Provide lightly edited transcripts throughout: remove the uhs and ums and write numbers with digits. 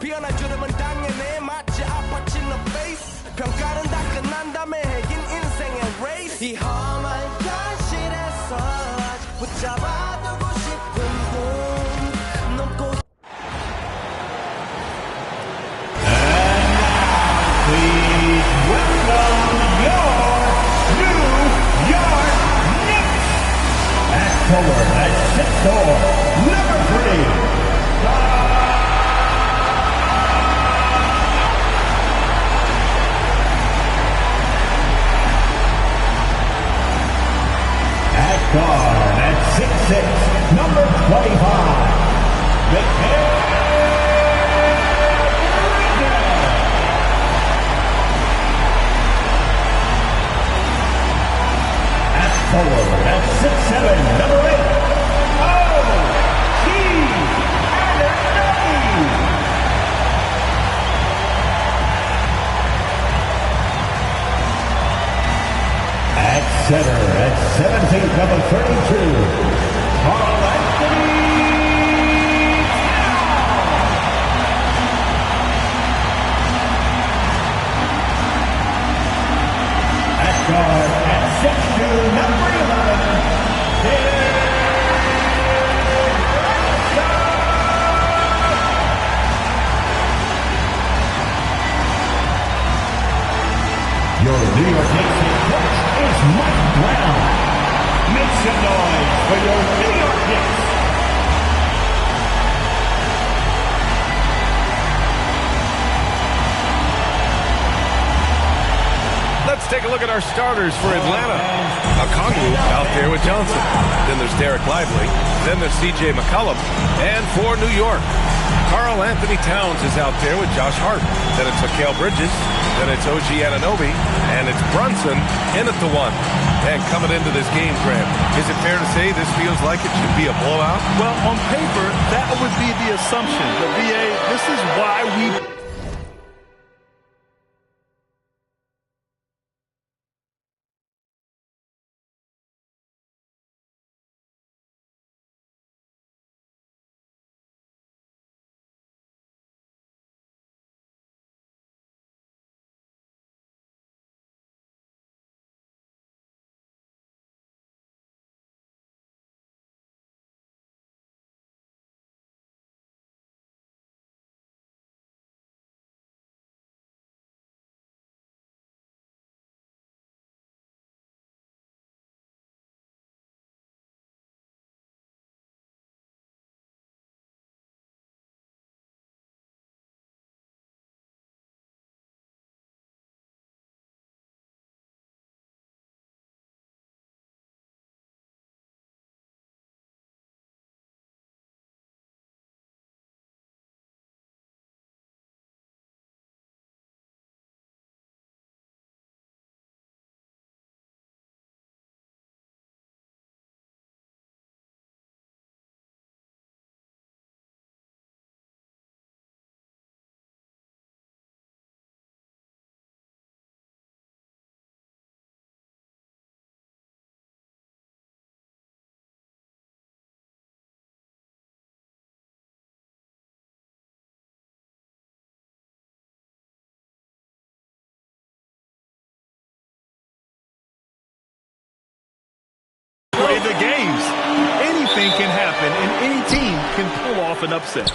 변할 줄은 당연해 마치 아파친 너 face 평가는 다 끝난 다음에 해긴 인생의 race 이 험한 현실에서 아직 붙잡아두고 싶은 꿈 넘고 Please welcome your New York Knicks. At forward at 6'4", number 3. At guard at 6'6", number 25. MECA. Forward at 6'7", number 8. At center at 17th, number 32. Carl Anthony. At guard at 6'2", number 11. Your New York Knicks head coach is Mike Brown. Make some noise for your New York Knicks. Let's take a look at our starters for Atlanta. Okongwu out there with Johnson. Then there's Derek Lively. Then there's C.J. McCollum. And for New York, Karl Anthony Towns is out there with Josh Hart. Then it's Mikal Bridges. Then it's OG Anunoby. And it's Brunson in at the 1. And coming into this game, Graham, is it fair to say this feels like it should be a blowout? Well, on paper, that would be the assumption. But, VA, this is why we... The games. Anything can happen, and any team can pull off an upset.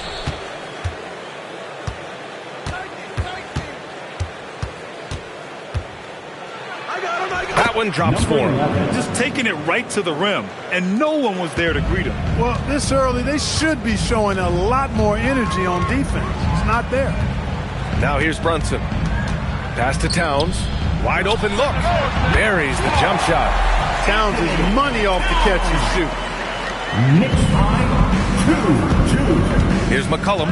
That one drops for him. Just taking it right to the rim, and no one was there to greet him. Well, this early, they should be showing a lot more energy on defense. It's not there. Now here's Brunson. Pass to Towns. Wide open look. Buries the jump shot. Towns is money off the catch and shoot. Knicks line 2-2. Here's McCollum.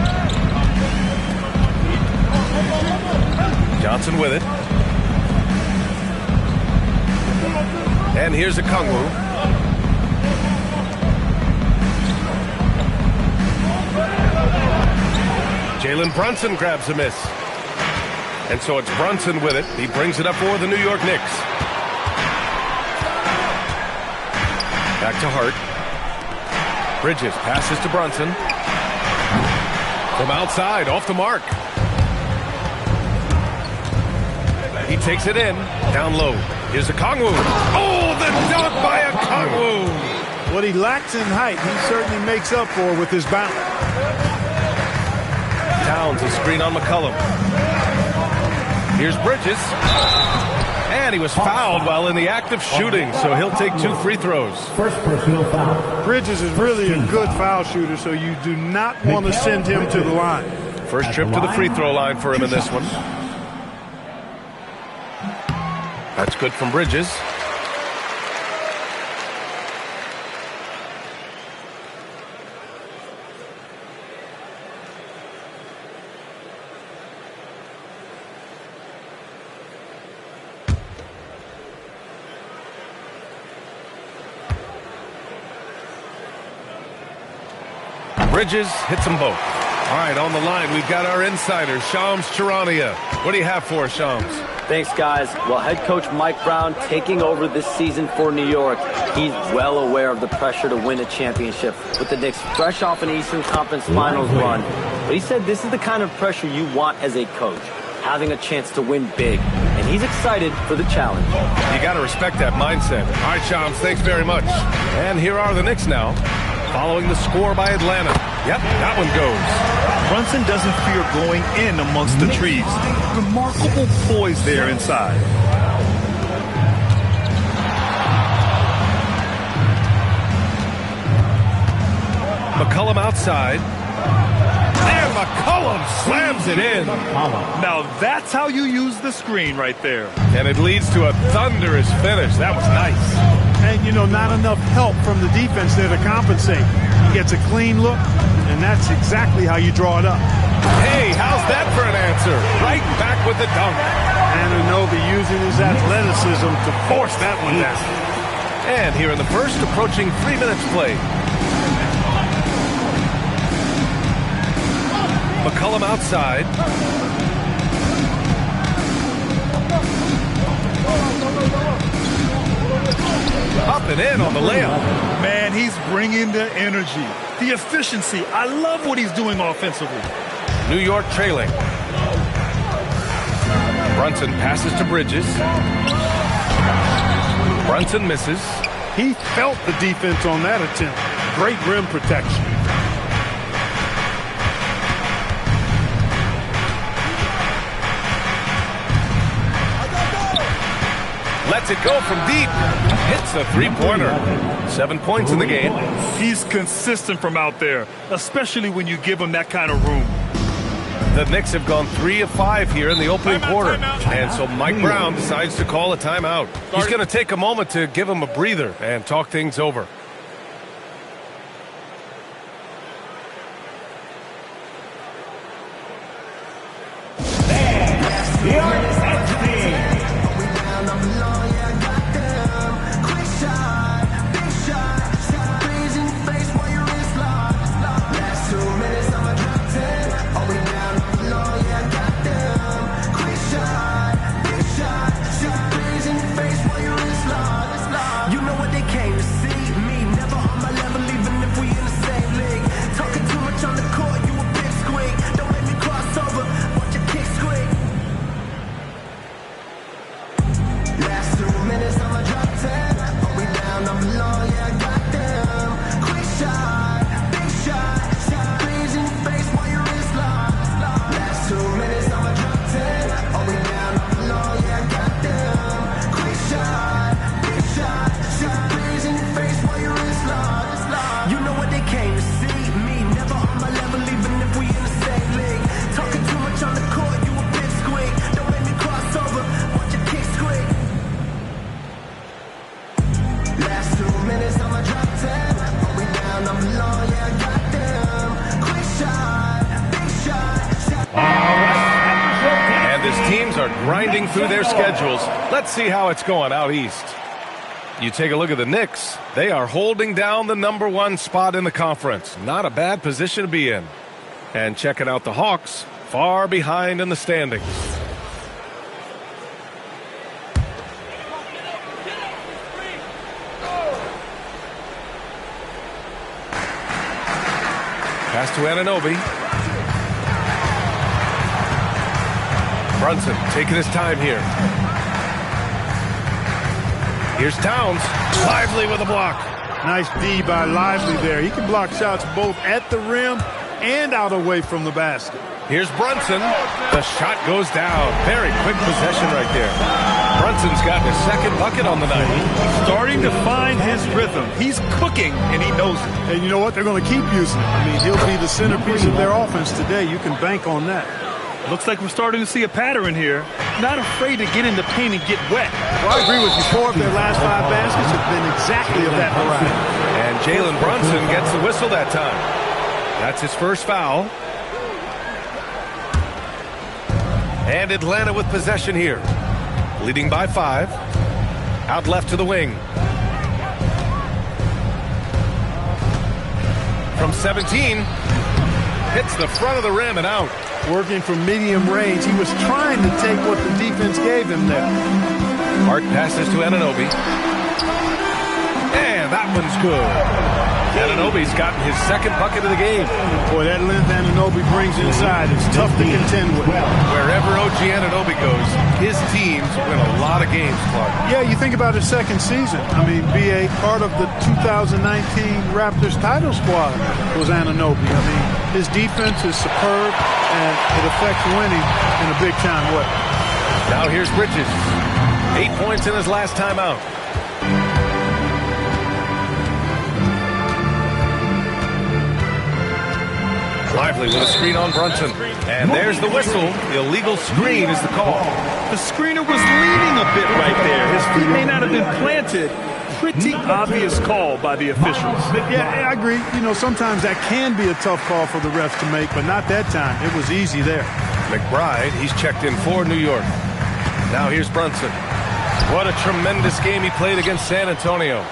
Johnson with it. And here's Okongwu. Jalen Brunson grabs a miss. And so it's Brunson with it. He brings it up for the New York Knicks. Back to Hart. Bridges passes to Brunson. From outside, off the mark. He takes it in, down low. Here's Okongwu. Oh, the dunk by Okongwu. What he lacks in height, he certainly makes up for with his balance. Towns a screen on McCollum. Here's Bridges. And he was fouled while in the act of shooting, so he'll take 2 free throws. First personal foul. Bridges is really a good foul shooter, so you do not want to send him to the line. First trip to the free throw line for him in this one. That's good from Bridges. Bridges hits them both. All right, on the line, we've got our insider, Shams Charania. What do you have for us, Shams? Thanks, guys. Well, head coach Mike Brown taking over this season for New York. He's well aware of the pressure to win a championship, with the Knicks fresh off an Eastern Conference Finals run. But he said this is the kind of pressure you want as a coach, having a chance to win big. And he's excited for the challenge. You got to respect that mindset. All right, Shams, thanks very much. And here are the Knicks now, following the score by Atlanta. Yep, that one goes. Brunson doesn't fear going in amongst the trees. Remarkable poise there inside. McCollum outside. And McCollum slams it in. Now that's how you use the screen right there. And it leads to a thunderous finish. That was nice. And, you know, not enough help from the defense there to compensate. He gets a clean look, and that's exactly how you draw it up. Hey, how's that for an answer? Right back with the dunk. Anunoby using his athleticism to force that one down. And here in the first, approaching 3 minutes played. McCollum outside. Up and in on the layup. Man, he's bringing the energy, the efficiency. I love what he's doing offensively. New York trailing. Brunson passes to Bridges. Brunson misses. He felt the defense on that attempt. Great rim protection. Lets it go from deep. Hits a three-pointer. 7 points in the game. He's consistent from out there, especially when you give him that kind of room. The Knicks have gone 3 of 5 here in the opening quarter. And so Mike Brown decides to call a timeout. He's going to take a moment to give him a breather and talk things over. Grinding through their schedules. Let's see how it's going out east. You take a look at the Knicks. They are holding down the #1 spot in the conference. Not a bad position to be in. And checking out the Hawks, far behind in the standings. Pass to Anunoby. Brunson taking his time here. Here's Towns. Lively with a block. Nice D by Lively there. He can block shots both at the rim and out away from the basket. Here's Brunson. The shot goes down. Very quick possession right there. Brunson's gotten his second bucket on the night. Starting to find his rhythm. He's cooking, and he knows it. And you know what? They're going to keep using it. I mean, he'll be the centerpiece of their offense today. You can bank on that. Looks like we're starting to see a pattern here. Not afraid to get in the paint and get wet. Well, I agree with you. 4 of their last 5 baskets have been exactly of that variety. And Jalen Brunson gets the whistle that time. That's his first foul. And Atlanta with possession here. Leading by 5. Out left to the wing. From 17. Hits the front of the rim and out. Working from medium range. He was trying to take what the defense gave him there. Hart passes to Anunoby. And that one's good. Anunoby's gotten his second bucket of the game. Boy, that length Anunoby brings inside is tough to contend with. Wherever OG Anunoby goes, his teams win a lot of games, Clark. Yeah, you think about his second season. I mean, be a part of the 2019 Raptors title squad was Anunoby. I mean, his defense is superb, and it affects winning in a big-time way. Now here's Bridges. 8 points in his last time out. Lively with a screen on Brunson. And there's the whistle. Illegal screen is the call. The screener was leaning a bit right there. His feet may not have been planted. Pretty obvious call by the officials. Yeah, I agree. You know, sometimes that can be a tough call for the refs to make, but not that time. It was easy there. McBride, he's checked in for New York. Now here's Brunson. What a tremendous game he played against San Antonio.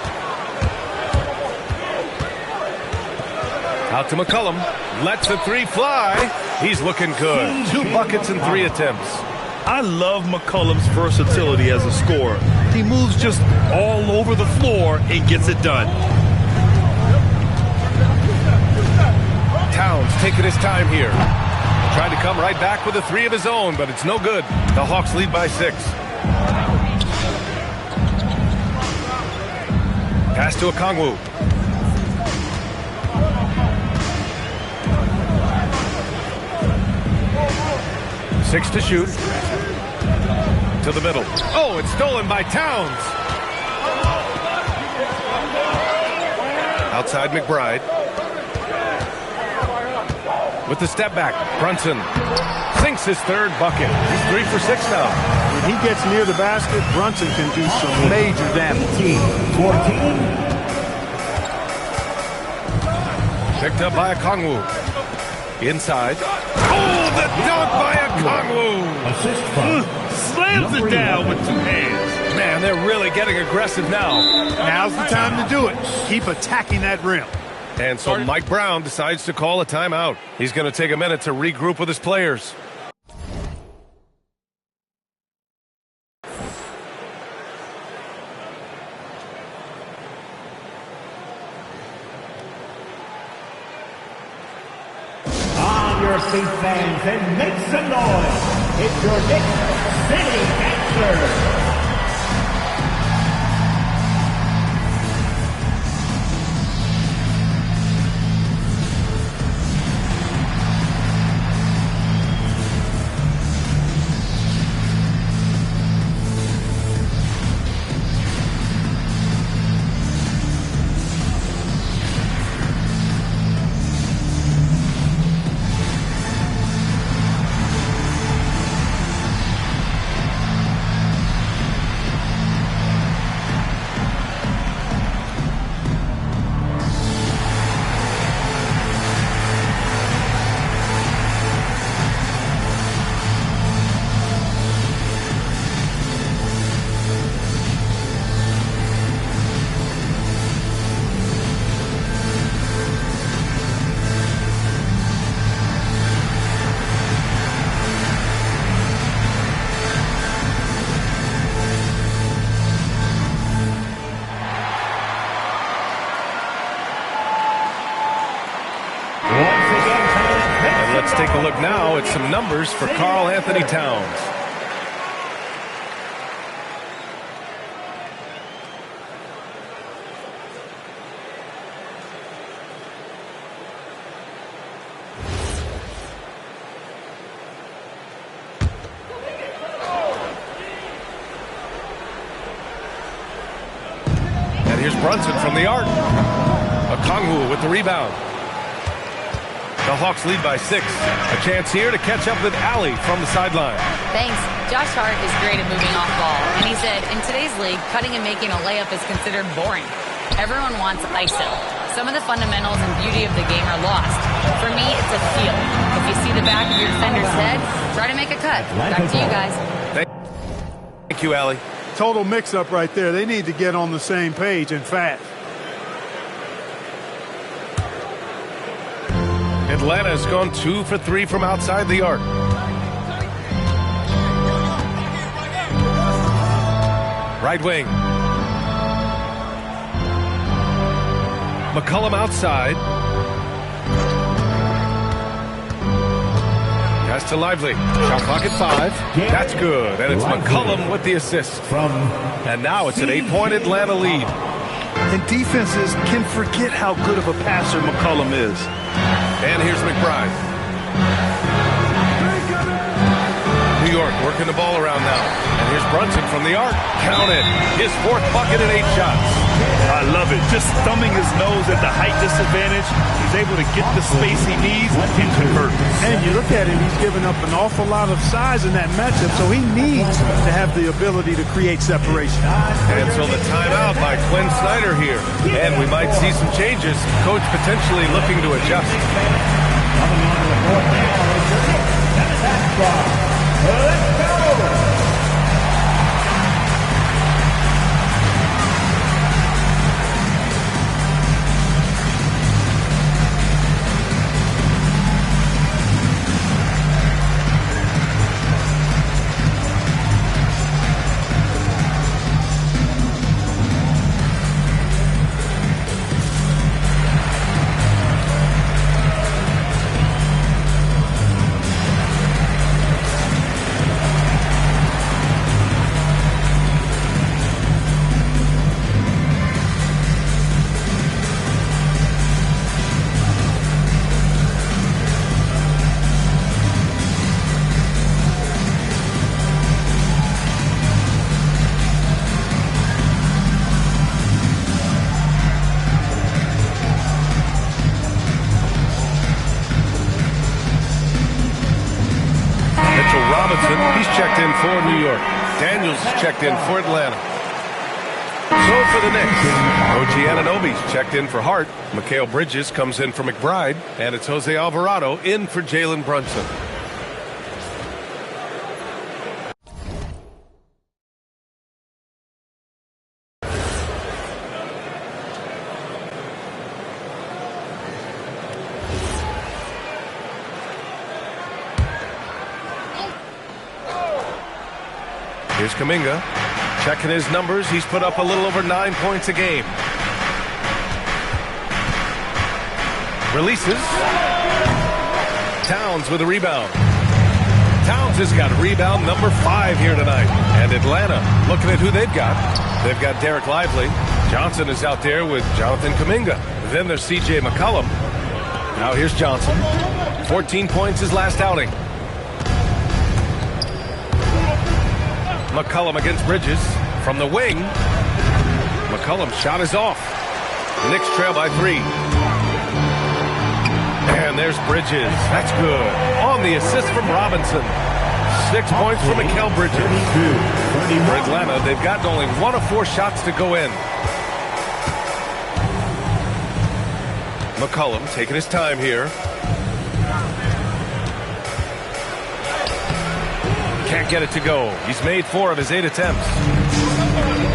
Out to McCollum. Lets the 3 fly. He's looking good. 2 buckets and 3 attempts. I love McCollum's versatility as a scorer. He moves just all over the floor and gets it done. Towns taking his time here. Trying to come right back with a 3 of his own, but it's no good. The Hawks lead by 6. Pass to Okongwu. Six to shoot. To the middle. Oh, it's stolen by Towns. Outside McBride. With the step back, Brunson sinks his 3rd bucket. He's 3 for 6 now. When he gets near the basket, Brunson can do some major damage. 14. Picked up by Okongwu. Inside. Oh, the dunk by Okongwu. Assist from Slams it down with 2 hands. Man, they're really getting aggressive now. Now's the time to do it. Keep attacking that rim. And so Mike Brown decides to call a timeout. He's going to take a minute to regroup with his players. on your seat, fans, and make some noise. It's your Knicks City Answer. Let's take a look now at some numbers for Karl Anthony Towns. Brunson from the arc. Okongwu with the rebound. The Hawks lead by 6. A chance here to catch up with Allie from the sideline. Thanks. Josh Hart is great at moving off ball. And he said, in today's league, cutting and making a layup is considered boring. Everyone wants ISO. Some of the fundamentals and beauty of the game are lost. For me, it's a feel. If you see the back of your defender's head, try to make a cut. Back to you guys. Thank you, Allie. Total mix-up right there. They need to get on the same page and fast. Atlanta has gone 2 for 3 from outside the arc. Right wing. McCollum outside. Pass to Lively. Shot clock at 5. That's good. And it's McCollum with the assist. And now it's an 8-point Atlanta lead. And defenses can forget how good of a passer McCollum is. And here's McBride. New York working the ball around now. And here's Brunson from the arc. Counted. His 4th bucket in 8 shots. I love it. Just thumbing his nose at the height disadvantage. He's able to get the space he needs and convert. And you look at him, he's given up an awful lot of size in that matchup, so he needs to have the ability to create separation. And so the timeout by Quinn Snyder here. And we might see some changes. Coach potentially looking to adjust. Coming onto the court now is your coach, and the back squad. Let's go! He's checked in for New York. Daniels checked in for Atlanta. So for the Knicks, OG Anunoby's checked in for Hart. Mikal Bridges comes in for McBride. And it's Jose Alvarado in for Jalen Brunson. Here's Kuminga, checking his numbers. He's put up a little over 9 points a game. Releases. Towns with a rebound. Towns has got rebound number 5 here tonight. And Atlanta, looking at who they've got. They've got Derek Lively. Johnson is out there with Jonathan Kuminga. Then there's CJ McCollum. Now here's Johnson. 14 points his last outing. McCollum against Bridges from the wing. McCollum's shot is off. The Knicks trail by 3. And there's Bridges. That's good. On the assist from Robinson. 6 points for Mikal Bridges. For Atlanta, they've gotten only 1 of 4 shots to go in. McCollum taking his time here. Can't get it to go. He's made 4 of his 8 attempts.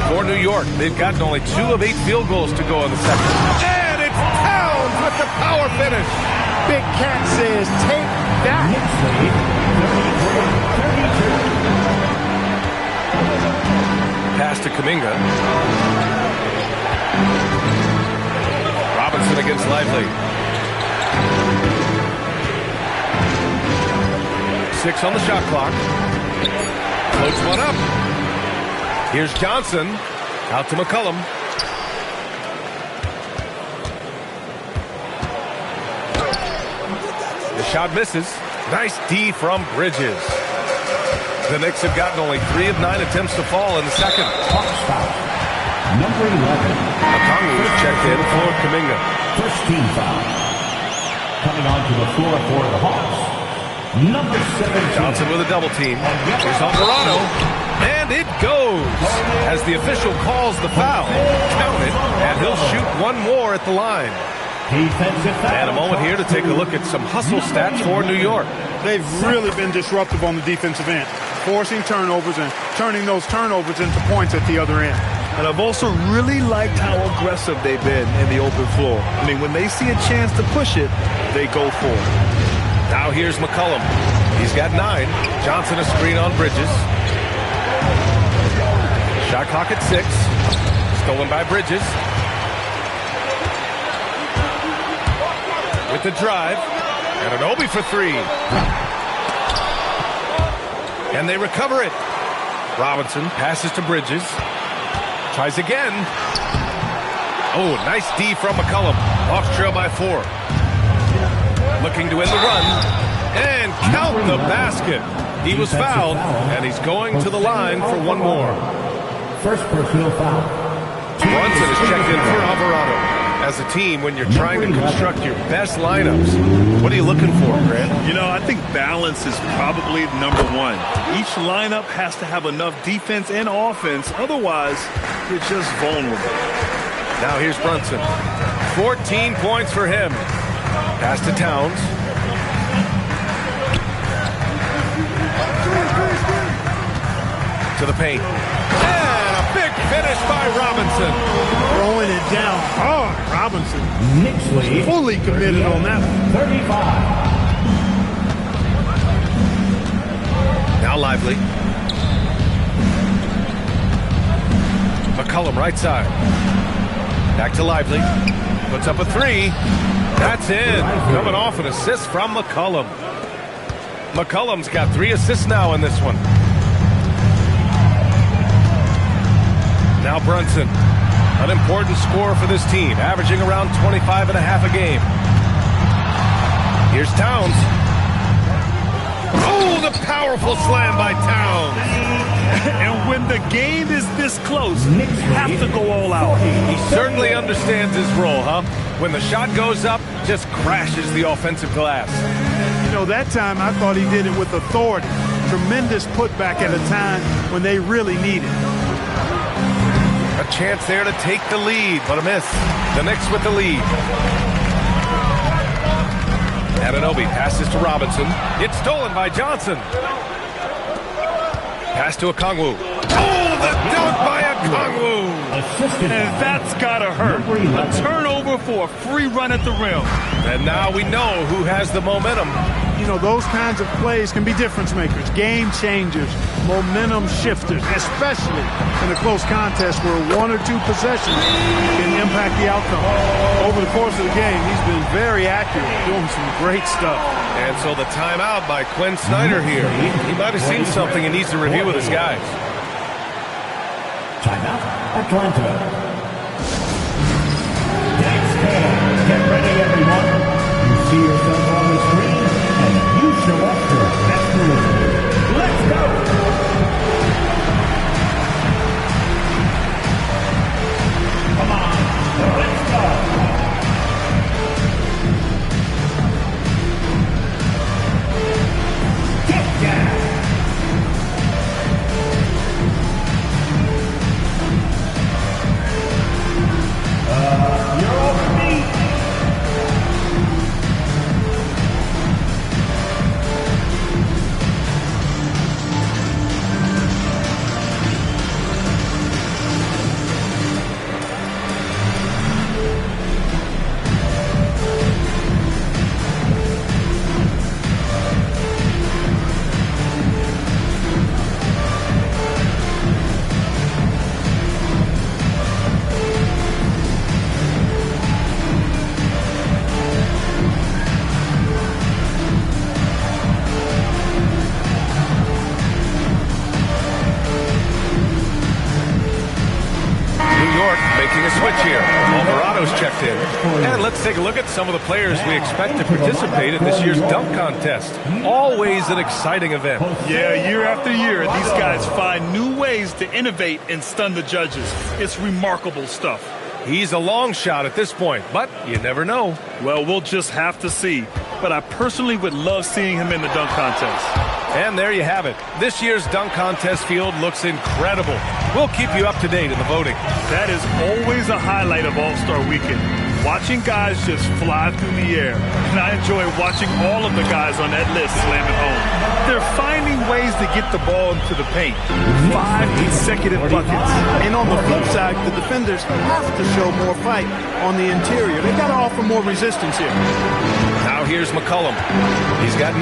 For New York, they've gotten only 2 of 8 field goals to go in the second. And it's Towns with the power finish. Big Cat says, take that. Pass to Kuminga. Robinson against Lively. 6 on the shot clock. Floats one up. Here's Johnson. Out to McCollum. The shot misses. Nice D from Bridges. The Knicks have gotten only 3 of 9 attempts to fall in the second. Number 11. Okongwu is checked in for Kuminga. First team foul. Coming onto the floor for the Hawks. Number 17. Johnson with a double team. Here's Alvarado. And it goes as the official calls the foul. Count it, and he'll shoot one more at the line. And a moment here to take a look at some hustle stats for New York. They've really been disruptive on the defensive end, forcing turnovers and turning those turnovers into points at the other end. And I've also really liked how aggressive they've been in the open floor. I mean, when they see a chance to push it, they go for it. Now here's McCollum. He's got 9. Johnson a screen on Bridges. Shot clock at 6. Stolen by Bridges. With the drive. And an Obi for 3. And they recover it. Robinson passes to Bridges. Tries again. Oh, nice D from McCollum. Off trail by 4. Looking to win the run. And count the basket. He was fouled, and he's going to the line for one more. First personal foul. Brunson is checked in for Alvarado. As a team, when you're trying to construct your best lineups, what are you looking for, Grant? You know, I think balance is probably number 1. Each lineup has to have enough defense and offense. Otherwise, you're just vulnerable. Now here's Brunson. 14 points for him. Pass to Towns. To the paint. And a big finish by Robinson. Throwing it down hard. Robinson Knicks lead. fully committed on that one. 35. Now Lively. McCollum right side. Back to Lively. Puts up a 3. That's in. Coming off an assist from McCollum. McCollum's got 3 assists now in this one. Now Brunson, an important scorer for this team, averaging around 25.5 a game. Here's Towns. Oh, the powerful slam by Towns. And when the game is this close, you have to go all out. He certainly understands his role, huh? When the shot goes up, just crashes the offensive glass. You know, that time I thought he did it with authority. Tremendous putback at a time when they really need it. A chance there to take the lead, but a miss. The Knicks with the lead. Anunoby passes to Robinson. It's stolen by Johnson. Pass to Okongwu. Oh, the dunk by Okongwu. And that's got to hurt. A turnover for a free run at the rim. And now we know who has the momentum. You know, those kinds of plays can be difference makers, game changers, momentum shifters, especially in a close contest where 1 or 2 possessions can impact the outcome. Over the course of the game, he's been very accurate, doing some great stuff. And so the timeout by Quinn Snyder here. He might have seen something he needs to review with his guys. Timeout, Atlanta. Get ready, everyone. You see yourself on the screen, and you show up your best delivery. Let's go! Come on, let's go! Get down! You're over me! making a switch here. Alvarado's checked in. And let's take a look at some of the players we expect to participate in this year's dunk contest. Always an exciting event. Yeah, year after year, these guys find new ways to innovate and stun the judges. It's remarkable stuff. He's a long shot at this point, but you never know. Well, we'll just have to see. But I personally would love seeing him in the dunk contest. And there you have it. This year's dunk contest field looks incredible. We'll keep you up to date in the voting. That is always a highlight of All-Star Weekend. Watching guys just fly through the air. And I enjoy watching all of the guys on that list slam it home. They're finding ways to get the ball into the paint. 5 consecutive buckets. And on the flip side, the defenders have to show more fight on the interior. They've got to offer more resistance here. Now here's McCollum. He's got 9.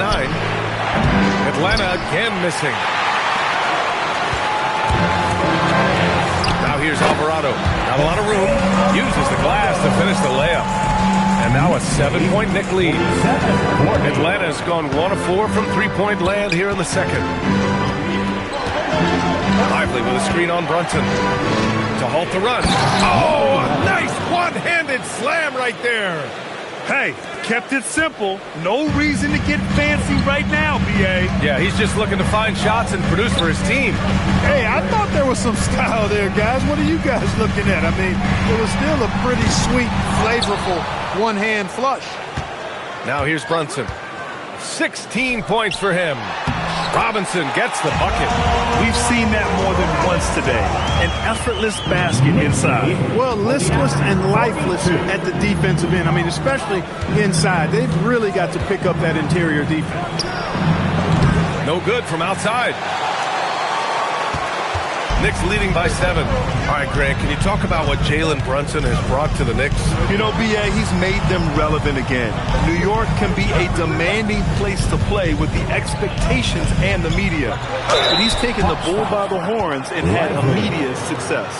Atlanta again missing. Now here's Alvarado. Not a lot of room. Uses the glass to finish the layup. And now a 7-point Knick lead. Atlanta has gone 1 of 4 from three-point land here in the second. Lively with a screen on Brunson to halt the run. Oh, a nice one-handed slam right there. Hey, kept it simple. No reason to get fancy right now, B.A. Yeah, he's just looking to find shots and produce for his team. Hey, I thought there was some style there, guys. What are you guys looking at? I mean, it was still a pretty sweet, flavorful one-hand flush. Now here's Brunson. 16 points for him. Robinson gets the bucket. We've seen that more than once today. An effortless basket inside. Well, listless and lifeless at the defensive end. I mean, especially inside. They've really got to pick up that interior defense. No good from outside. Knicks leading by 7. All right, Grant, can you talk about what Jalen Brunson has brought to the Knicks? You know, B.A., he's made them relevant again. New York can be a demanding place to play with the expectations and the media. But he's taken the bull by the horns and had immediate success.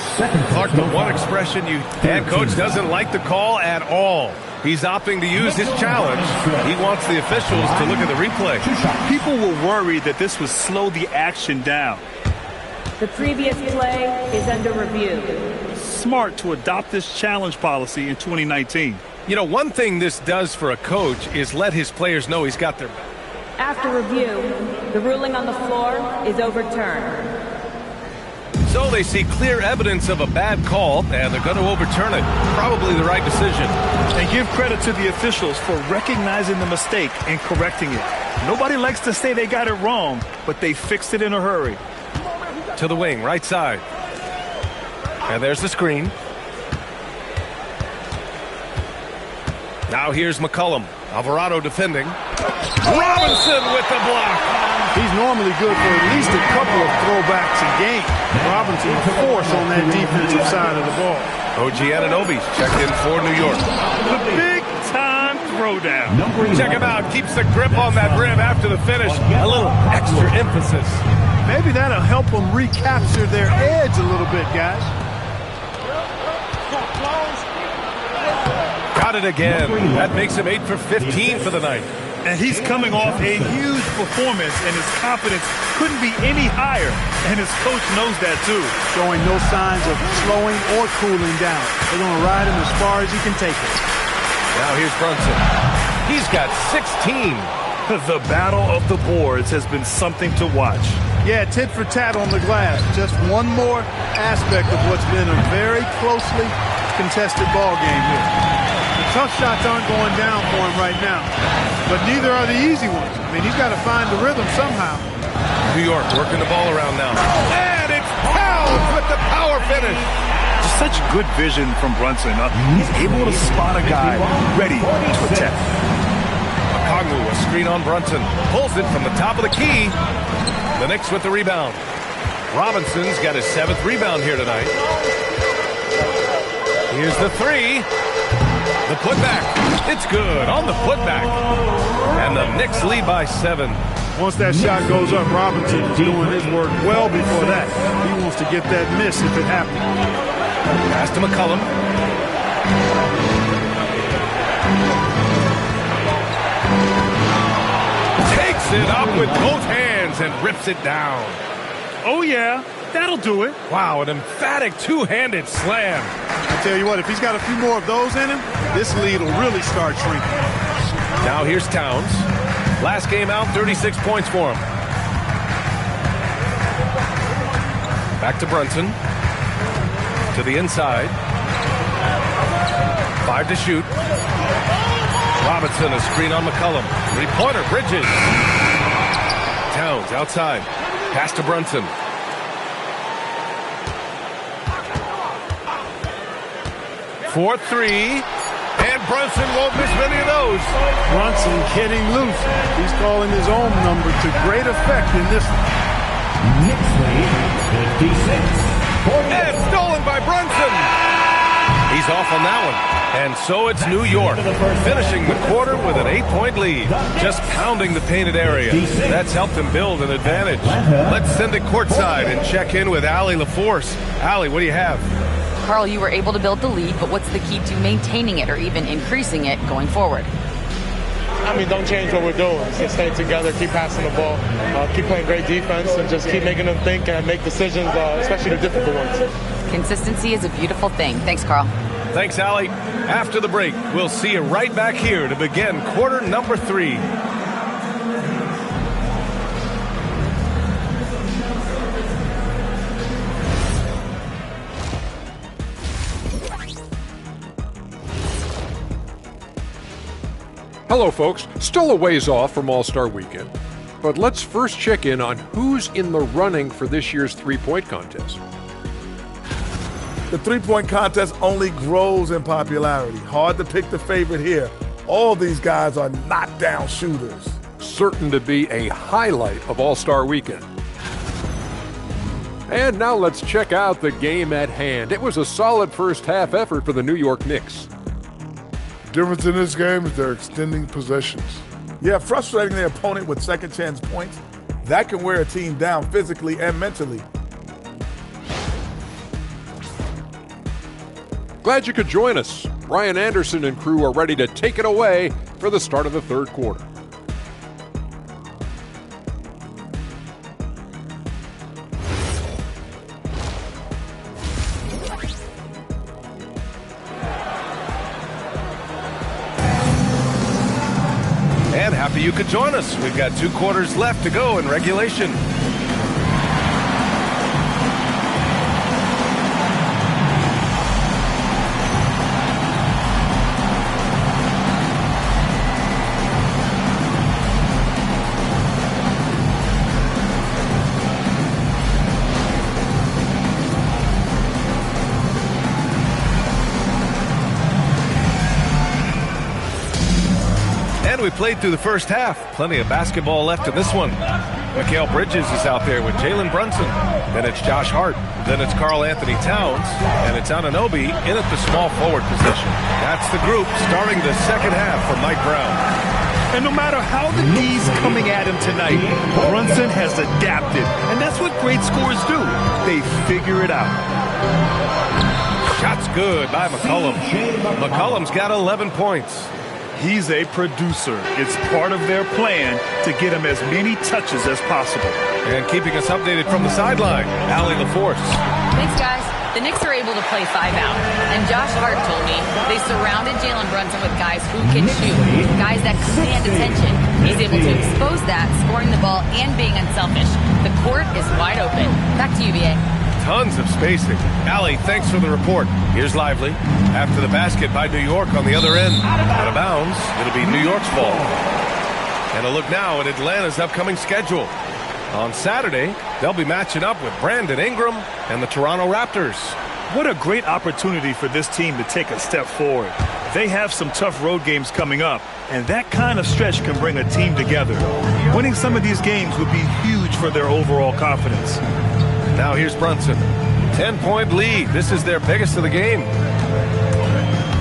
Clark, the one expression head coach doesn't like the call at all. He's opting to use his challenge. He wants the officials to look at the replay. People were worried that this would slow the action down. The previous play is under review. Smart to adopt this challenge policy in 2019. You know, one thing this does for a coach is let his players know he's got their back. After review, the ruling on the floor is overturned. So they see clear evidence of a bad call, and they're going to overturn it. Probably the right decision. And give credit to the officials for recognizing the mistake and correcting it. Nobody likes to say they got it wrong, but they fixed it in a hurry. To the wing, right side. And there's the screen. Now here's McCollum. Alvarado defending. Robinson with the block. He's normally good for at least a couple of throwbacks a game. Robinson force on that defensive side of the ball. OG Anunoby's checked in for New York. The big-time throwdown. Check him out. Keeps the grip on that rim after the finish. A little extra emphasis. Maybe that'll help them recapture their edge a little bit, guys. Got it again. That makes him 8 for 15 for the night. And he's coming off a huge performance, and his confidence couldn't be any higher. And his coach knows that, too. Showing no signs of slowing or cooling down. They're going to ride him as far as he can take it. Now here's Brunson. He's got 16. The battle of the boards has been something to watch. Yeah, tit for tat on the glass. Just one more aspect of what's been a very closely contested ball game here. The tough shots aren't going down for him right now, but neither are the easy ones. I mean, he's got to find the rhythm somehow. New York working the ball around now. And it's Towns with the power finish. Such good vision from Brunson. He's able to spot a guy ready to attack. A screen on Brunson. Pulls it from the top of the key. The Knicks with the rebound. Robinson's got his 7th rebound here tonight. Here's the 3. The putback. It's good on the putback. And the Knicks lead by 7. Once that shot goes up, Robinson is doing his work well before that. He wants to get that miss if it happens. Pass to McCollum. Takes it up with both hands and rips it down. Oh, yeah. That'll do it. Wow, an emphatic two-handed slam. I tell you what, if he's got a few more of those in him, this lead will really start shrinking. Now here's Towns. Last game out, 36 points for him. Back to Brunson. To the inside. 5 to shoot. Robinson, a screen on McCollum. Three-pointer, Bridges. Towns outside. Pass to Brunson. For 3. And Brunson won't miss many of those. Brunson getting loose. He's calling his own number to great effect in this one. Knicks lead 56-48. And stolen by Brunson. He's off on that one. And so it's New York, finishing the quarter with an 8-point lead, just pounding the painted area. That's helped them build an advantage. Let's send it courtside and check in with Allie LaForce. Allie, what do you have? Carl, you were able to build the lead, but what's the key to maintaining it or even increasing it going forward? I mean, don't change what we're doing. Just stay together, keep passing the ball, keep playing great defense, and just keep making them think and make decisions, especially the difficult ones. Consistency is a beautiful thing. Thanks, Carl. Thanks, Allie. After the break, we'll see you right back here to begin quarter number 3. Hello, folks. Still a ways off from All-Star Weekend, but let's first check in on who's in the running for this year's three-point contest. The three-point contest only grows in popularity. Hard to pick the favorite here. All these guys are knockdown shooters. Certain to be a highlight of All-Star Weekend. And now let's check out the game at hand. It was a solid first half effort for the New York Knicks. The difference in this game is they're extending possessions. Yeah, frustrating their opponent with second chance points. That can wear a team down physically and mentally. Glad you could join us. Ryan Anderson and crew are ready to take it away for the start of the third quarter. And happy you could join us. We've got 2 quarters left to go in regulation. We played through the first half. Plenty of basketball left in this one. Mikal Bridges is out there with Jalen Brunson. Then it's Josh Hart. Then it's Karl Anthony Towns. And it's Anunoby in at the small forward position. That's the group starting the second half for Mike Brown. And no matter how the D's coming at him tonight, Brunson has adapted. And that's what great scorers do. They figure it out. Shot's good by McCollum. McCollum's got 11 points. He's a producer. It's part of their plan to get him as many touches as possible. And keeping us updated from the sideline, Allie LaForce. Thanks, guys. The Knicks are able to play 5 out. And Josh Hart told me they surrounded Jalen Brunson with guys who can shoot, guys that command attention. He's able to expose that, scoring the ball and being unselfish. The court is wide open. Back to you, BA. Tons of spacing. Allie, thanks for the report. Here's Lively. After the basket by New York on the other end. Out of bounds, it'll be New York's ball. And a look now at Atlanta's upcoming schedule. On Saturday, they'll be matching up with Brandon Ingram and the Toronto Raptors. What a great opportunity for this team to take a step forward. They have some tough road games coming up, and that kind of stretch can bring a team together. Winning some of these games would be huge for their overall confidence. Now here's Brunson. 10-point lead. This is their biggest of the game.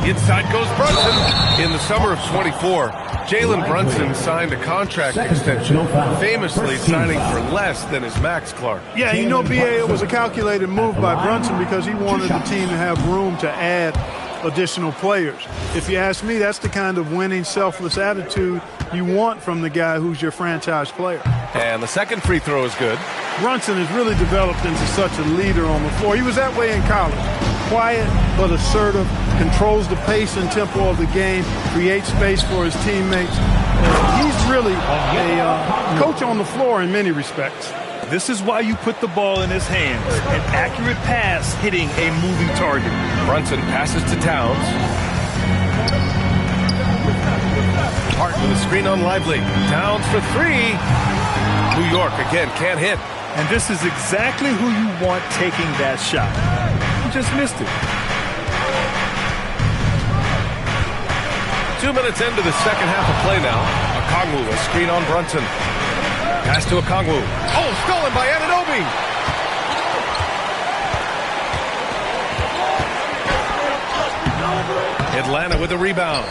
Inside goes Brunson. In the summer of 24, Jalen Brunson signed a contract extension, famously signing for less than his max, Clark. Yeah, you know, BA, it was a calculated move by Brunson because he wanted the team to have room to add additional players. If you ask me, that's the kind of winning, selfless attitude you want from the guy who's your franchise player. And the second free throw is good. Brunson has really developed into such a leader on the floor. He was that way in college. Quiet but assertive, controls the pace and tempo of the game, creates space for his teammates. He's really a coach on the floor in many respects. This is why you put the ball in his hands. An accurate pass hitting a moving target. Brunson passes to Towns. Hart with a screen on Lively. Towns for three. New York again can't hit. And this is exactly who you want taking that shot. He just missed it. 2 minutes into the second half of play now. Okongwu, a screen on Brunson. Pass to Okongwu. Oh, stolen by Anunoby. Atlanta with the rebound.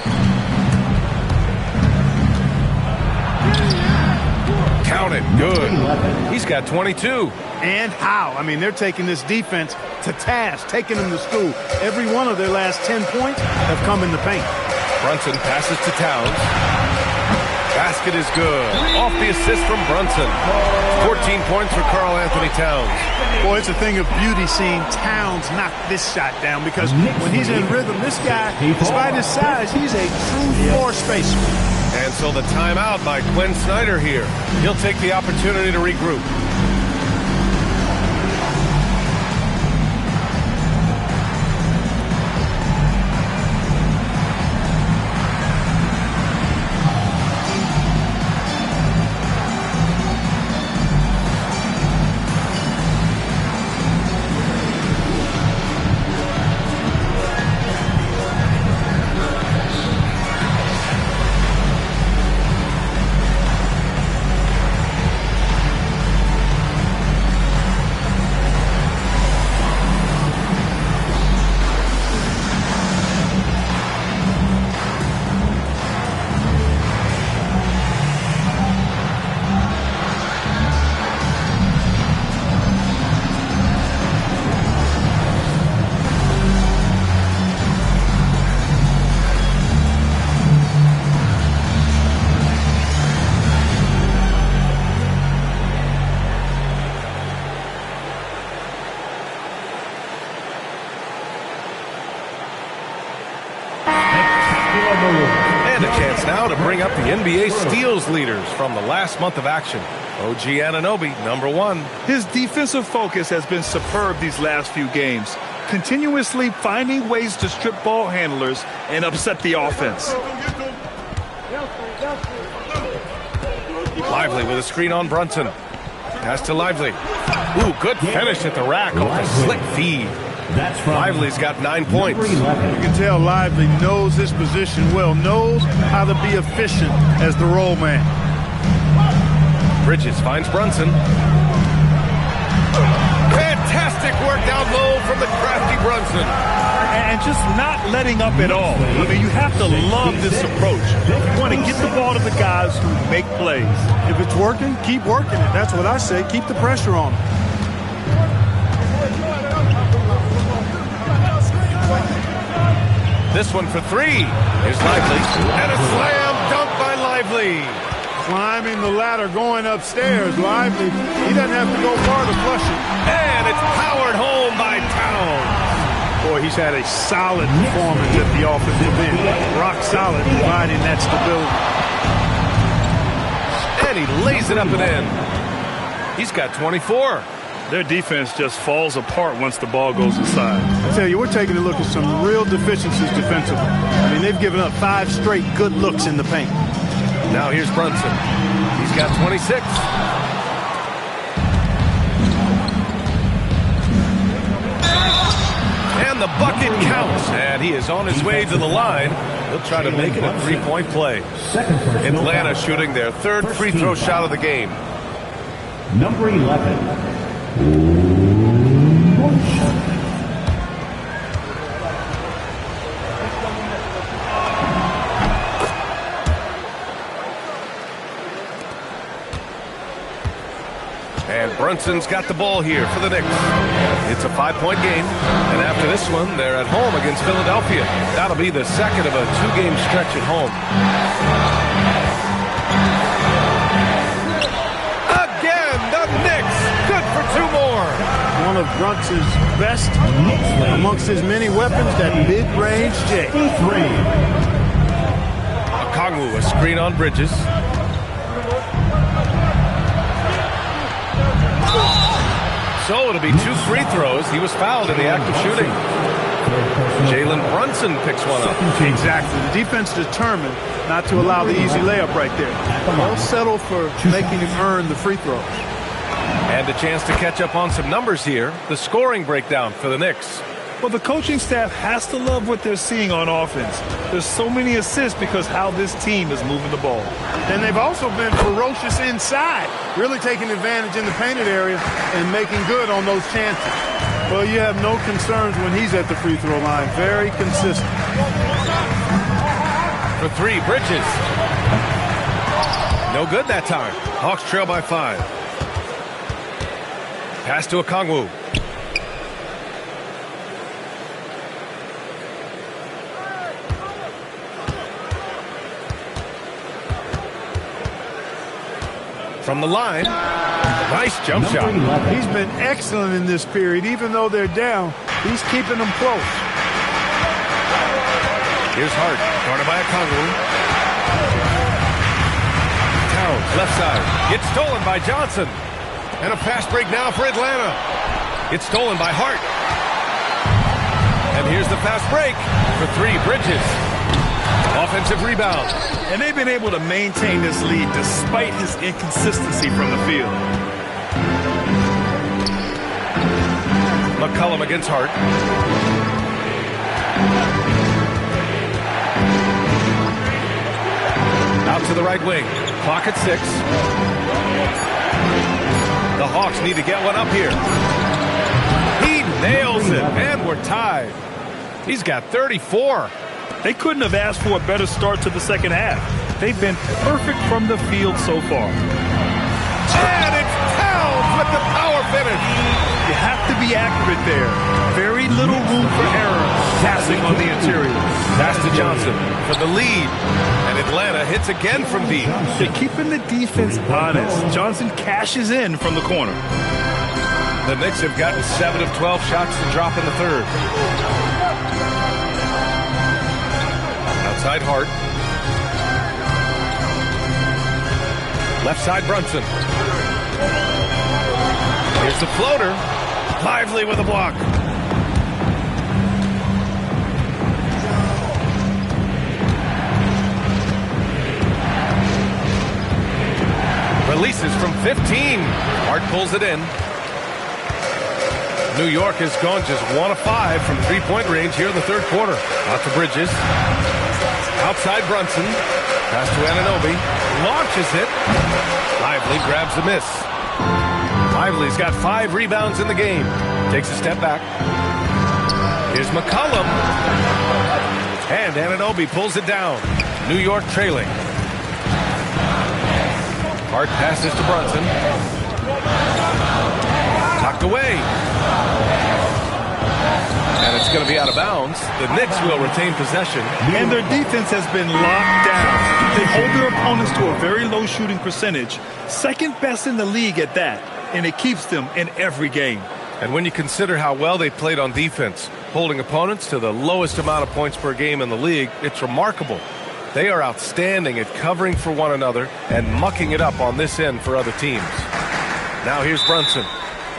Count it. Good. He's got 22. And how? I mean, they're taking this defense to task, taking them to school. Every one of their last 10 points have come in the paint. Brunson passes to Towns. Basket is good. Off the assist from Brunson. 14 points for Karl Anthony Towns. Boy, it's a thing of beauty seeing Towns knock this shot down because when he's in rhythm, this guy, despite his size, he's a true floor spacer. And so the timeout by Quinn Snyder here. He'll take the opportunity to regroup. And a chance now to bring up the NBA steals leaders from the last month of action. OG Anunoby, number one. His defensive focus has been superb these last few games, continuously finding ways to strip ball handlers and upset the offense. Lively with a screen on Brunson. Pass to Lively. Ooh, good finish at the rack off a slick feed. Lively's got 9 points. You can tell Lively knows his position well, knows how to be efficient as the roll man. Bridges finds Brunson. Fantastic work down low from the crafty Brunson. And just not letting up at all. I mean, you have to love this approach. You want to get the ball to the guys who make plays. If it's working, keep working it. That's what I say. Keep the pressure on them. This one for three is Lively. And a slam dunk by Lively. Climbing the ladder, going upstairs. Lively, he doesn't have to go far to flush it. And it's powered home by Towns. Boy, he's had a solid performance at the offensive end. Rock solid, providing that stability. And he lays it up and in. He's got 24. Their defense just falls apart once the ball goes inside. I tell you, we're taking a look at some real deficiencies defensively. I mean, they've given up 5 straight good looks in the paint. Now here's Brunson. He's got 26. And the bucket counts. And he is on his way to the line. He'll try to make it a 3-point play. Atlanta shooting their third free throw shot of the game. Number 11. And Brunson's got the ball here for the Knicks. It's a 5-point game. And after this one, they're at home against Philadelphia. That'll be the second of a 2-game stretch at home. for 2 more. One of Brunson's best amongst his many weapons, that mid-range J. Okongwu, a screen on Bridges. So it'll be 2 free throws. He was fouled in the act of shooting. Jalen Brunson picks one up. Exactly. The defense determined not to allow the easy layup right there. They'll settle for making him earn the free throw. And a chance to catch up on some numbers here. The scoring breakdown for the Knicks. Well, the coaching staff has to love what they're seeing on offense. There's so many assists because how this team is moving the ball. And they've also been ferocious inside, really taking advantage in the painted area and making good on those chances. Well, you have no concerns when he's at the free throw line. Very consistent. For 3, Bridges. No good that time. Hawks trail by 5. Pass to Okongwu. From the line, nice jump shot. He's been excellent in this period. Even though they're down, he's keeping them close. Here's Hart, guarded by Okongwu. Towns, left side, gets stolen by Johnson. And a fast break now for Atlanta. It's stolen by Hart. And here's the fast break for 3, Bridges. Offensive rebound. And they've been able to maintain this lead despite his inconsistency from the field. McCollum against Hart. Out to the right wing. Clock at 6. The Hawks need to get one up here. He nails it, and we're tied. He's got 34. They couldn't have asked for a better start to the second half. They've been perfect from the field so far. And it's Towns with the power finish. You have to be accurate there. Very little room for error passing on the interior. Pass to Johnson for the lead. And Atlanta hits again from deep. They're keeping the defense honest. Johnson cashes in from the corner. The Knicks have gotten 7 of 12 shots to drop in the third. Outside Hart. Left side Brunson. Here's the floater. Lively with a block. Releases from 15. Hart pulls it in. New York has gone just 1 of 5 from 3-point range here in the third quarter. Out to Bridges. Outside Brunson. Pass to Anunoby. Launches it. Lively grabs the miss. Lively's got 5 rebounds in the game. Takes a step back. Here's McCollum. And Anunoby pulls it down. New York trailing. Hart passes to Brunson. Tucked away. And it's going to be out of bounds. The Knicks will retain possession. And their defense has been locked down. They hold their opponents to a very low shooting percentage. Second best in the league at that. And it keeps them in every game. And when you consider how well they played on defense, holding opponents to the lowest amount of points per game in the league, it's remarkable. They are outstanding at covering for one another and mucking it up on this end for other teams. Now here's Brunson.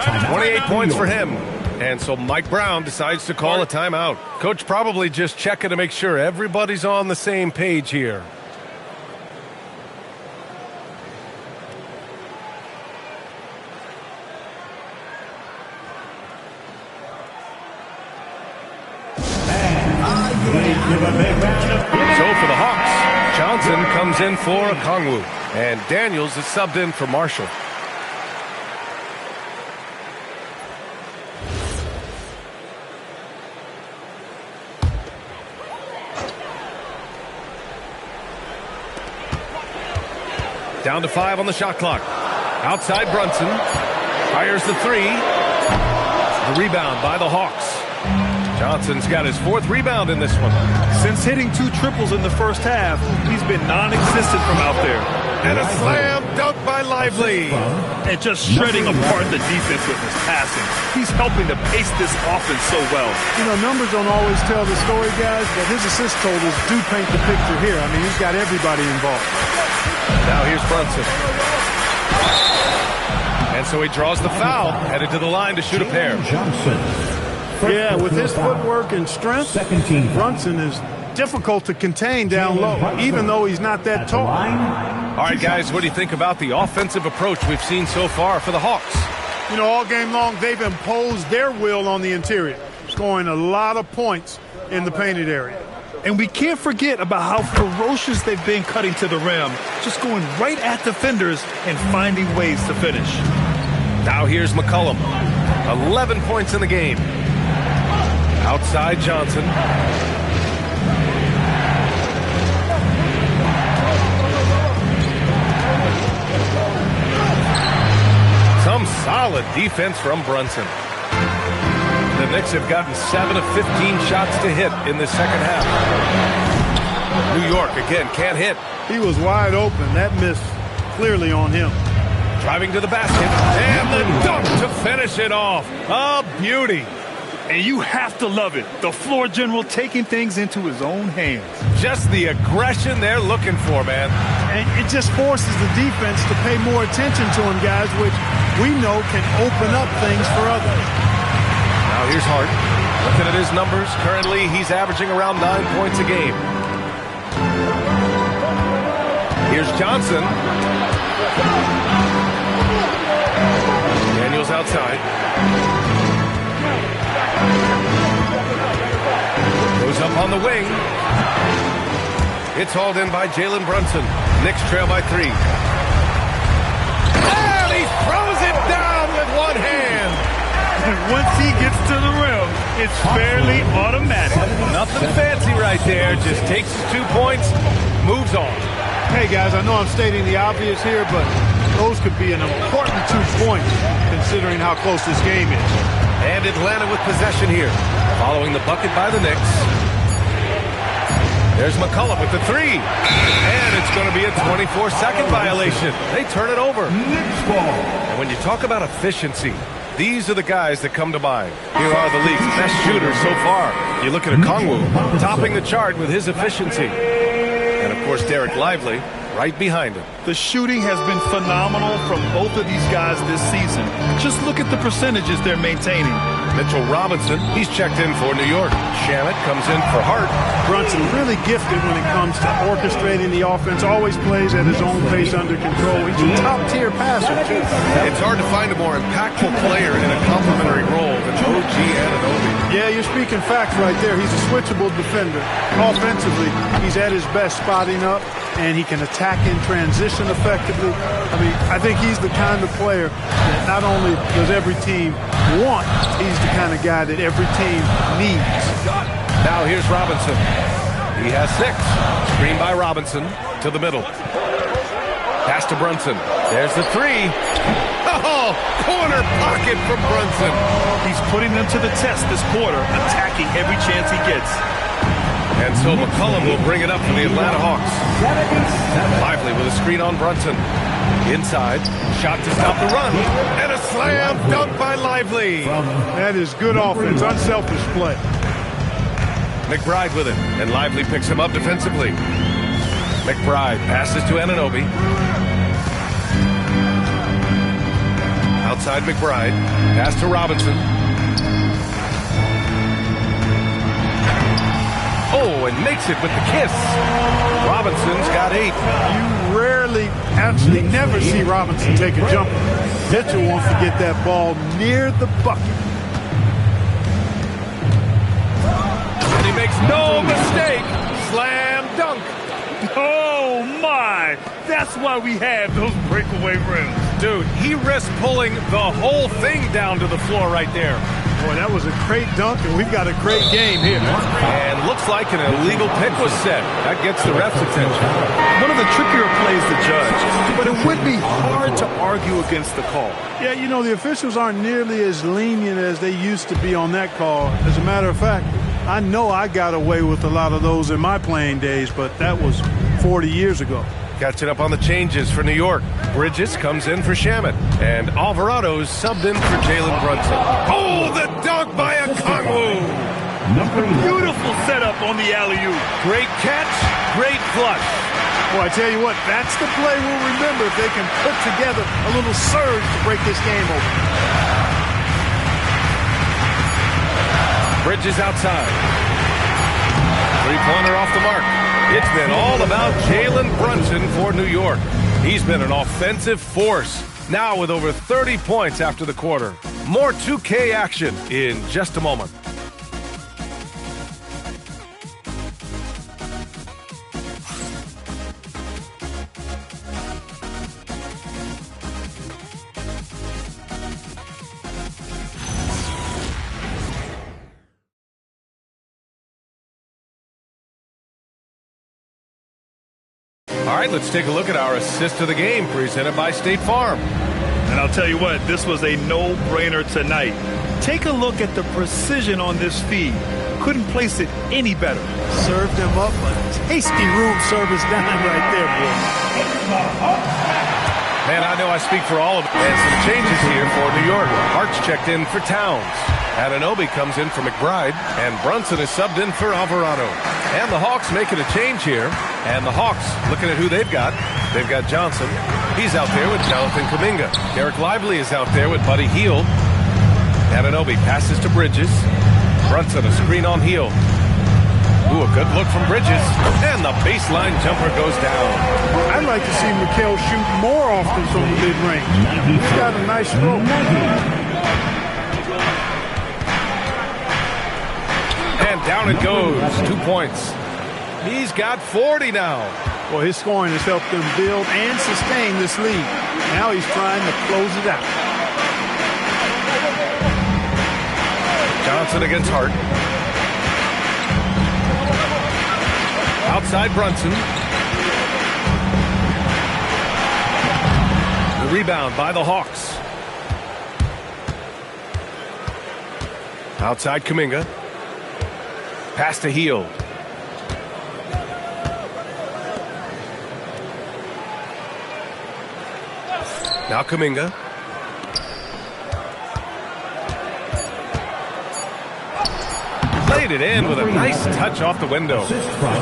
28 points for him. And so Mike Brown decides to call a timeout. Coach probably just checking to make sure everybody's on the same page here. So for the Hawks, Johnson comes in for Okongwu, and Daniels is subbed in for Marshall. Down to 5 on the shot clock. Outside Brunson. Fires the 3. The rebound by the Hawks. Johnson's got his 4th rebound in this one. Since hitting 2 triples in the first half, he's been non-existent from out there. And a slam dunk by Lively. And just shredding apart the defense with his passing. He's helping to pace this offense so well. You know, numbers don't always tell the story, guys, but his assist totals do paint the picture here. I mean, he's got everybody involved. Now here's Brunson. And so he draws the foul, headed to the line to shoot a pair. Yeah, with his footwork and strength, Brunson is difficult to contain down low, even though he's not that tall. All right, guys, what do you think about the offensive approach we've seen so far for the Hawks? You know, all game long, they've imposed their will on the interior, scoring a lot of points in the painted area. And we can't forget about how ferocious they've been cutting to the rim, just going right at defenders and finding ways to finish. Now here's McCollum. 11 points in the game. Outside Johnson. Some solid defense from Brunson. The Knicks have gotten 7 of 15 shots to hit in the second half. New York, again, can't hit. He was wide open. That miss clearly on him. Driving to the basket. And the dunk to finish it off. A beauty. And you have to love it. The floor general taking things into his own hands. Just the aggression they're looking for, man. And it just forces the defense to pay more attention to him, guys, which we know can open up things for others. Now here's Hart. Looking at his numbers, currently he's averaging around 9 points a game. Here's Johnson. Daniels outside. Goes up on the wing. It's hauled in by Jalen Brunson. Knicks trail by 3. And he throws it down with one hand. And once he gets to the rim, it's fairly automatic. Nothing fancy right there. Just takes his 2 points, moves on. Hey, guys, I know I'm stating the obvious here, but those could be an important 2 points considering how close this game is. And Atlanta with possession here, following the bucket by the Knicks. There's McCullough with the 3. And it's going to be a 24-second violation. They turn it over. And when you talk about efficiency, these are the guys that come to mind. Here are the league's best shooters so far. You look at Okongwu, topping the chart with his efficiency. And, of course, Derek Lively right behind him. The shooting has been phenomenal from both of these guys this season. Just look at the percentages they're maintaining. Mitchell Robinson, he's checked in for New York. Shamit comes in for Hart. Brunson really gifted when it comes to orchestrating the offense. Always plays at his own pace under control. He's a top-tier passer, too. It's hard to find a more impactful player in a complementary role than OG Anunoby. Yeah, you're speaking facts right there. He's a switchable defender. Offensively, he's at his best spotting up, and he can attack in transition effectively. I mean, I think he's the kind of player that not only does every team want, he's the kind of guy that every team needs. Now here's Robinson. He has 6. Screen by Robinson to the middle. Pass to Brunson. There's the 3. Oh, corner pocket from Brunson. He's putting them to the test this quarter, attacking every chance he gets. And so McCollum will bring it up for the Atlanta Hawks. Lively with a screen on Brunson. Inside, shot to stop the run. And a slam dunk by Lively. That is good offense, unselfish play. McBride with it, and Lively picks him up defensively. McBride passes to Anunoby. Outside McBride, pass to Robinson. Oh, and makes it with the kiss. Robinson's got 8. You rarely, actually never see Robinson take a jumper. Mitchell wants to get that ball near the bucket. And he makes no mistake. Slam dunk. Oh, my. That's why we have those breakaway rims. Dude, he risked pulling the whole thing down to the floor right there. Boy, that was a great dunk, and we've got a great game here. And looks like an illegal pick was set. That gets the ref's attention. One of the trickier plays to judge, but it would be hard to argue against the call. Yeah, you know, the officials aren't nearly as lenient as they used to be on that call. As a matter of fact, I know I got away with a lot of those in my playing days, but that was 40 years ago. Catching up on the changes for New York. Bridges comes in for Shamet. And Alvarado's subbed in for Jalen Brunson. Oh, the dunk by Okongwu! Beautiful setup on the alley-oop. Great catch, great flush. Well, I tell you what, that's the play we'll remember if they can put together a little surge to break this game open. Bridges outside. Three-pointer off the mark. It's been all about Jalen Brunson for New York. He's been an offensive force, now with over 30 points after the quarter. More 2K action in just a moment. All right, let's take a look at our assist of the game presented by State Farm. And I'll tell you what, this was a no-brainer tonight. Take a look at the precision on this feed. Couldn't place it any better. Served him up a tasty room service dime right there, boy. Man, I know I speak for all of them. And some changes here for New York. Hart's checked in for Towns. Anunoby comes in for McBride. And Brunson is subbed in for Alvarado. And the Hawks making a change here. And the Hawks, looking at who they've got Johnson. He's out there with Jonathan Kuminga. Derek Lively is out there with Buddy Hield. Anunoby passes to Bridges. Brunson, a screen on Hield. Ooh, a good look from Bridges. And the baseline jumper goes down. I'd like to see Mikal shoot more often from the mid-range. He's got a nice stroke. And down it goes. 2 points. He's got 40 now. Well, his scoring has helped them build and sustain this lead. Now he's trying to close it out. Johnson against Hart. Outside Brunson. The rebound by the Hawks. Outside Kuminga. Pass to Hield. Now Kuminga. Laid it in with a nice touch off the window.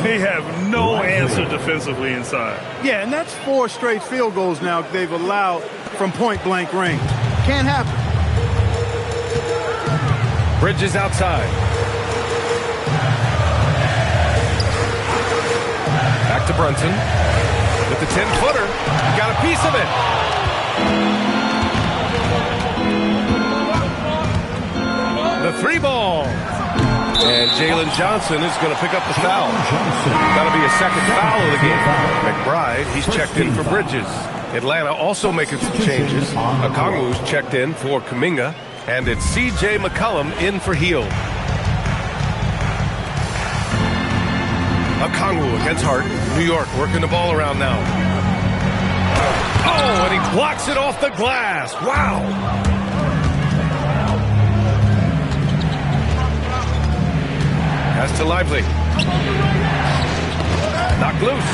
They have no answer defensively inside. Yeah, and that's 4 straight field goals now they've allowed from point-blank range. Can't happen. Bridges outside. Back to Brunson. With the 10-footer. Got a piece of it. The 3-ball. And Jalen Johnson is going to pick up the foul. That'll be a second foul of the game. McBride, he's checked in for Bridges. Atlanta also making some changes. Okongwu's checked in for Kuminga. And it's C.J. McCollum in for Hield. Okongwu against Hart. New York working the ball around now. Oh, and he blocks it off the glass. Wow. Pass to Lively. Knocked loose.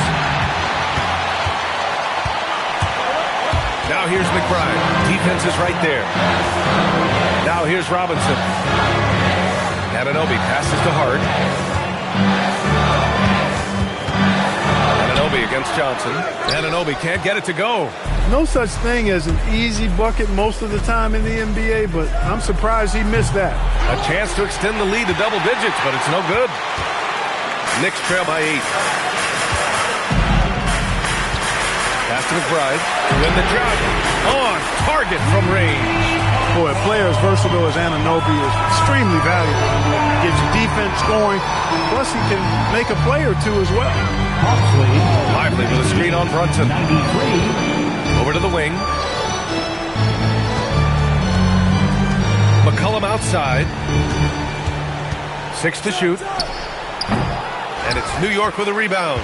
Now here's McBride. Defense is right there. Now here's Robinson. Anunoby passes to Hart. Anunoby against Johnson. Anunoby can't get it to go. No such thing as an easy bucket most of the time in the NBA, but I'm surprised he missed that. A chance to extend the lead to double digits, but it's no good. Knicks trail by 8. Pass to McBride. Win the drop. On target from range. Boy, a player as versatile as Anunoby is extremely valuable. Gets defense going, plus he can make a play or two as well. Lively with a screen on Brunson. Over to the wing. McCollum outside. 6 to shoot. And it's New York with a rebound.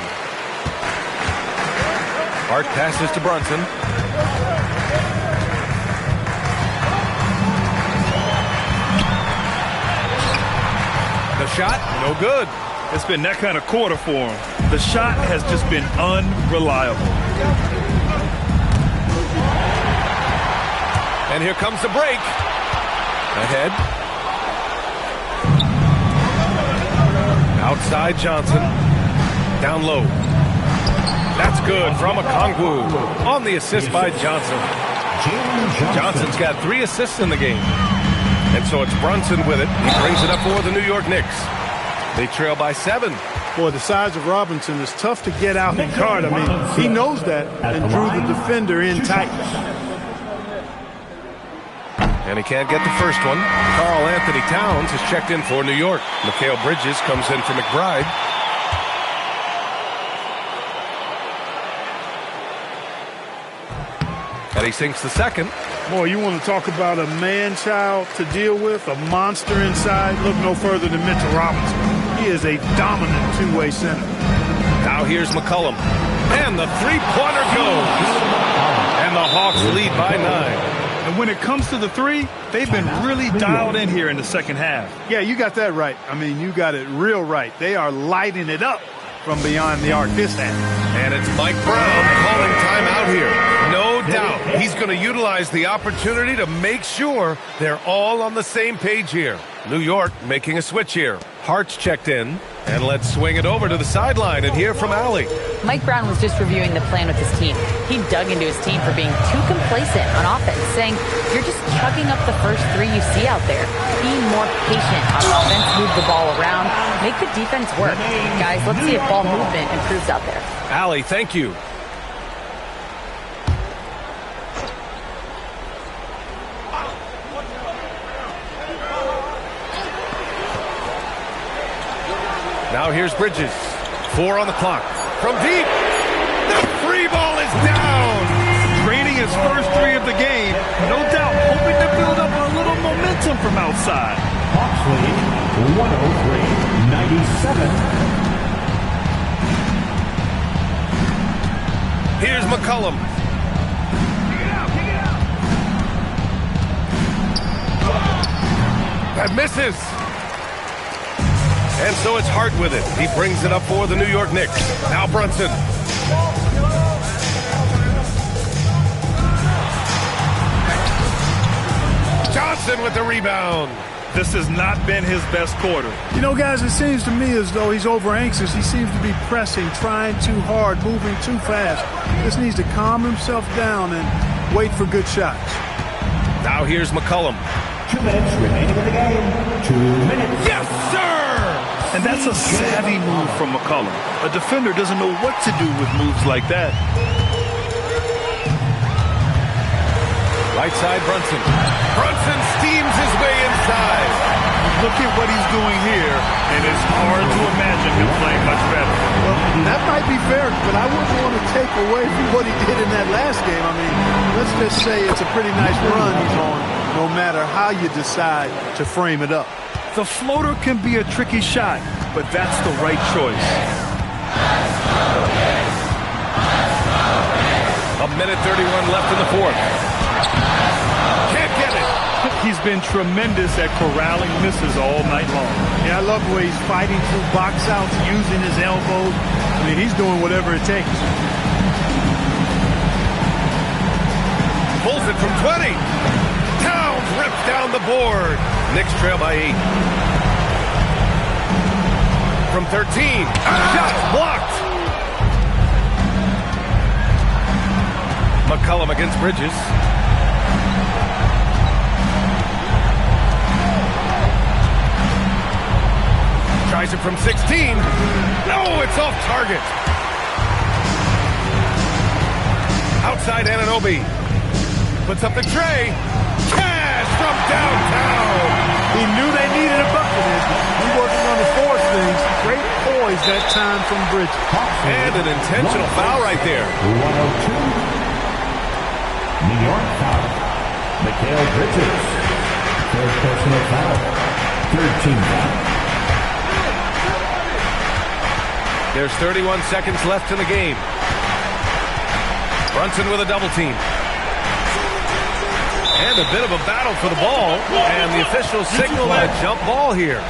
Hart passes to Brunson. The shot, no good. It's been that kind of quarter for him. The shot has just been unreliable. And here comes the break. Ahead. Outside Johnson. Down low. That's good from Okongwu on the assist by Johnson. Johnson's got 3 assists in the game. And so it's Brunson with it. He brings it up for the New York Knicks. They trail by 7. Boy, the size of Robinson is tough to get out and guard. I mean, he knows that and drew the defender in tight. And he can't get the first one. Karl Anthony Towns is checked in for New York. Mikal Bridges comes in for McBride. And he sinks the second. Boy, you want to talk about a man-child to deal with, a monster inside? Look no further than Mitchell Robinson. He is a dominant two-way center. Now here's McCollum. And the three-pointer goes. And the Hawks lead by 9. And when it comes to the 3, they've been really dialed in here in the second half. Yeah, you got that right. I mean, you got it real right. They are lighting it up from beyond the arc this half. And it's Mike Brown calling timeout here. No doubt he's going to utilize the opportunity to make sure they're all on the same page here. New York making a switch here. Hart's checked in. And let's swing it over to the sideline and hear from Allie. Mike Brown was just reviewing the plan with his team. He dug into his team for being too complacent on offense, saying, you're just chucking up the first 3 you see out there. Be more patient on offense, move the ball around, make the defense work. Guys, let's see if ball movement improves out there. Allie, thank you. Now here's Bridges. 4 on the clock. From deep. The free ball is down. Draining his first 3 of the game. No doubt hoping to build up a little momentum from outside. Hawks lead 103-97. Here's McCollum. That misses. And so it's Hart with it. He brings it up for the New York Knicks. Now Brunson. Johnson with the rebound. This has not been his best quarter. You know, guys, it seems to me as though he's over-anxious. He seems to be pressing, trying too hard, moving too fast. Just needs to calm himself down and wait for good shots. Now here's McCollum. 2 minutes remaining in the game. 2 minutes. Yes, sir! And that's a savvy move from McCollum. A defender doesn't know what to do with moves like that. Right side, Brunson. Brunson steams his way inside. Look at what he's doing here, and it's hard to imagine him playing much better. Well, that might be fair, but I wouldn't want to take away from what he did in that last game. I mean, let's just say it's a pretty nice run he's on, no matter how you decide to frame it up. The floater can be a tricky shot, but that's the right choice. A minute 31 left in the 4th. Can't get it. He's been tremendous at corralling misses all night long. Yeah, I love the way he's fighting through box outs, using his elbows. I mean, he's doing whatever it takes. Pulls it from 20. Towns rips down the board. Knicks trail by 8. From 13. Shot blocked. McCollum against Bridges. Tries it from 16. No, it's off target. Outside Anunoby. Puts up the tray. Cash from downtown. He knew they needed a bucket. He working on the force things. Great poise that time from Bridges. And an intentional foul right there. 102. New York foul. Mikal Bridges. 3rd personal foul. 3rd team foul. There's 31 seconds left in the game. Brunson with a double team. And a bit of a battle for the ball. And the officials signal a jump ball here.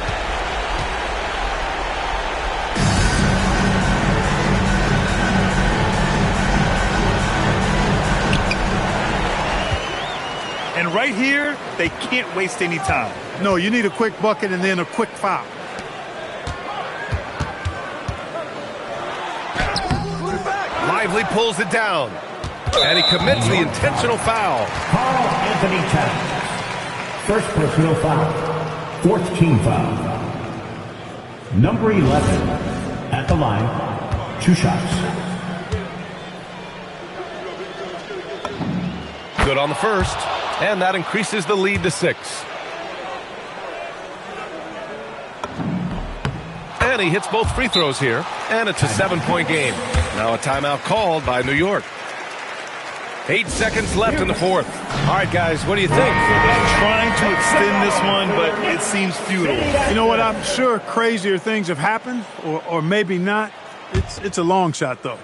And right here, they can't waste any time. No, you need a quick bucket and then a quick foul. Lively pulls it down. And he commits the intentional foul. Karl-Anthony Towns. First personal foul. Fourth team foul. Number 11 at the line. 2 shots. Good on the first. And that increases the lead to 6. And he hits both free throws here. And it's a 7-point game. Now a timeout called by New York. 8 seconds left in the fourth. All right, guys, what do you think? Trying to extend this one, but it seems futile. You know what? I'm sure crazier things have happened, or maybe not. It's a long shot, though.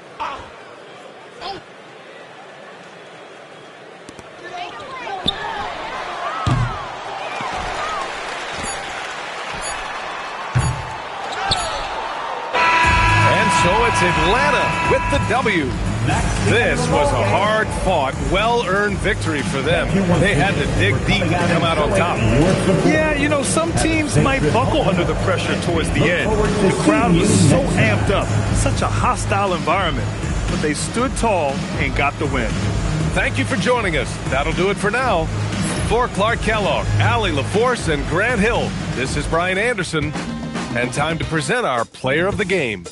And so it's Atlanta with the W. This was a hard-fought, well-earned victory for them. They had to dig deep to come out on top. Yeah, you know, some teams might buckle under the pressure towards the end. The crowd was so amped up, such a hostile environment. But they stood tall and got the win. Thank you for joining us. That'll do it for now. For Clark Kellogg, Allie LaForce, and Grant Hill, this is Brian Anderson. And time to present our player of the game.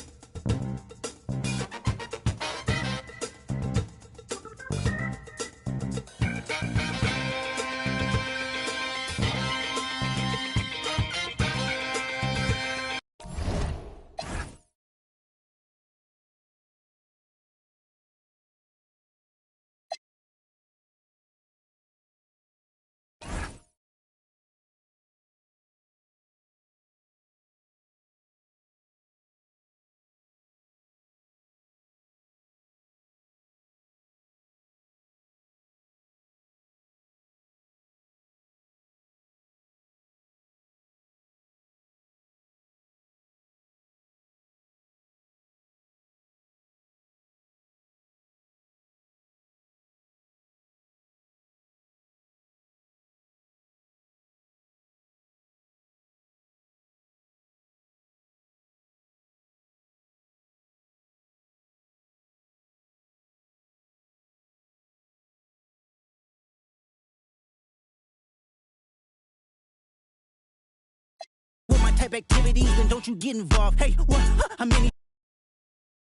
With my type activities, then don't you get involved. Hey, what? I mean.